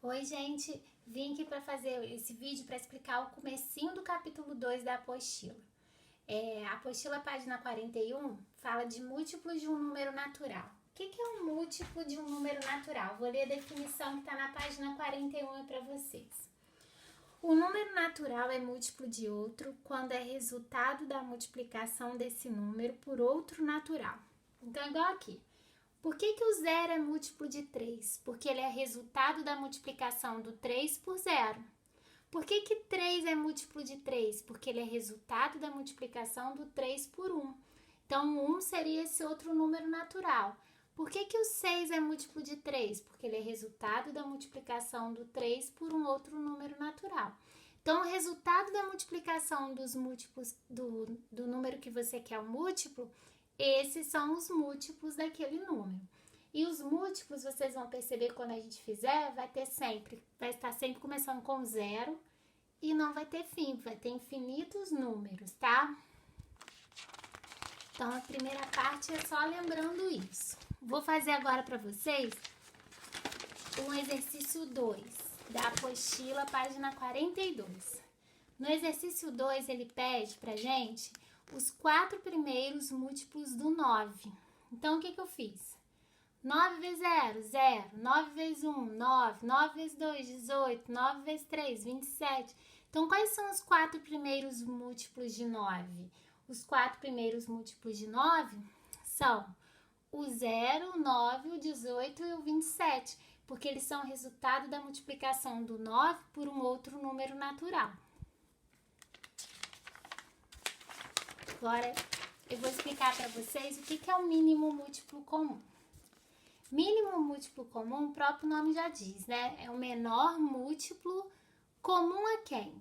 Oi, gente! Vim aqui para fazer esse vídeo para explicar o comecinho do capítulo 2 da apostila. A apostila, página 41, fala de múltiplos de um número natural. O que é um múltiplo de um número natural? Vou ler a definição que está na página 41 para vocês. O número natural é múltiplo de outro quando é resultado da multiplicação desse número por outro natural. Então, é igual aqui. Por que o zero é múltiplo de 3? Porque ele é resultado da multiplicação do 3 por zero. Por que 3 é múltiplo de 3? Porque ele é resultado da multiplicação do 3 por 1. Então, 1 seria esse outro número natural. Por que o 6 é múltiplo de 3? Porque ele é resultado da multiplicação do 3 por um outro número natural. Então, o resultado da multiplicação dos múltiplos do número que você quer o múltiplo, esses são os múltiplos daquele número. E os múltiplos, vocês vão perceber quando a gente fizer, vai estar sempre começando com zero e não vai ter fim, vai ter infinitos números, tá? Então, a primeira parte é só lembrando isso. Vou fazer agora para vocês o exercício 2 da apostila, página 42. No exercício 2, ele pede pra gente os 4 primeiros múltiplos do 9. Então, o que eu fiz? 9 vezes 0, 0. 9 vezes 1, 9. 9 vezes 2, 18. 9 vezes 3, 27. Então, quais são os 4 primeiros múltiplos de 9? Os 4 primeiros múltiplos de 9 são o 0, o 9, o 18 e o 27, porque eles são resultado da multiplicação do 9 por um outro número natural. Agora, eu vou explicar para vocês o que é o mínimo múltiplo comum. Mínimo múltiplo comum, o próprio nome já diz, né? É o menor múltiplo comum a quem?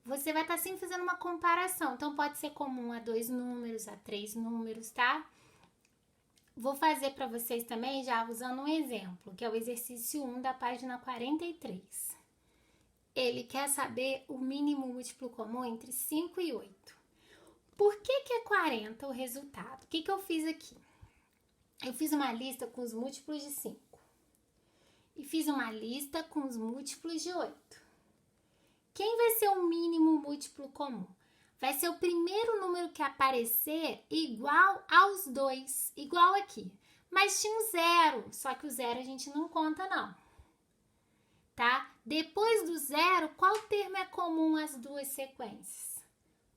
Você vai estar sempre fazendo uma comparação. Então, pode ser comum a 2 números, a 3 números, tá? Vou fazer para vocês também, já usando um exemplo, que é o exercício 1 da página 43. Ele quer saber o mínimo múltiplo comum entre 5 e 8. Por que é 40 o resultado? O que eu fiz aqui? Eu fiz uma lista com os múltiplos de 5. E fiz uma lista com os múltiplos de 8. Quem vai ser o mínimo múltiplo comum? Vai ser o primeiro número que aparecer igual aos 2, igual aqui. Mas tinha um zero, só que o zero a gente não conta não. Tá? Depois do zero, qual termo é comum às duas sequências?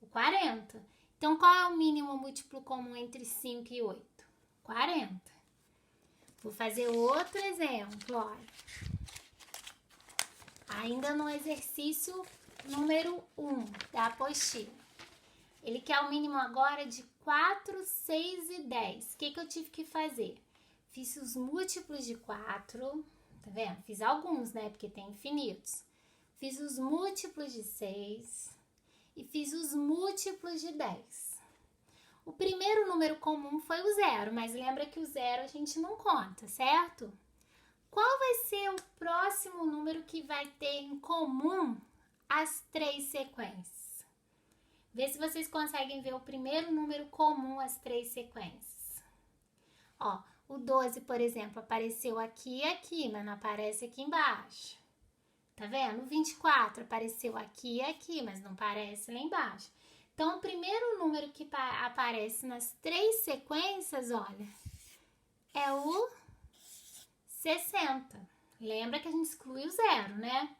O 40. Então, qual é o mínimo múltiplo comum entre 5 e 8? 40. Vou fazer outro exemplo, olha. Ainda no exercício número 1 da apostila. Ele quer o mínimo agora de 4, 6 e 10. O que eu tive que fazer? Fiz os múltiplos de 4, tá vendo? Fiz alguns, né? Porque tem infinitos. Fiz os múltiplos de 6 e fiz os múltiplos de 10. O primeiro número comum foi o zero, mas lembra que o zero a gente não conta, certo? Qual vai ser o próximo número que vai ter em comum as 3 sequências? Vê se vocês conseguem ver o primeiro número comum às 3 sequências. Ó, o 12, por exemplo, apareceu aqui e aqui, mas não aparece aqui embaixo. Tá vendo? O 24 apareceu aqui e aqui, mas não aparece lá embaixo. Então, o primeiro número que aparece nas 3 sequências, olha, é o 60. Lembra que a gente exclui o zero, né?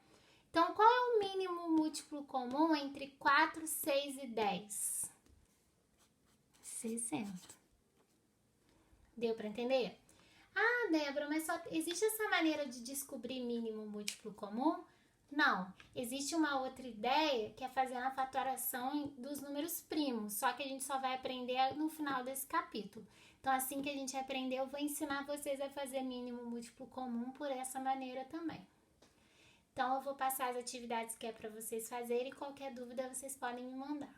Então, qual é o mínimo múltiplo comum entre 4, 6 e 10? 60. Deu para entender? Ah, Débora, mas só existe essa maneira de descobrir mínimo múltiplo comum? Não, existe uma outra ideia que é fazer a fatoração dos números primos, só que a gente só vai aprender no final desse capítulo. Então, assim que a gente aprender, eu vou ensinar vocês a fazer mínimo múltiplo comum por essa maneira também. Então, eu vou passar as atividades que é para vocês fazerem e qualquer dúvida vocês podem me mandar.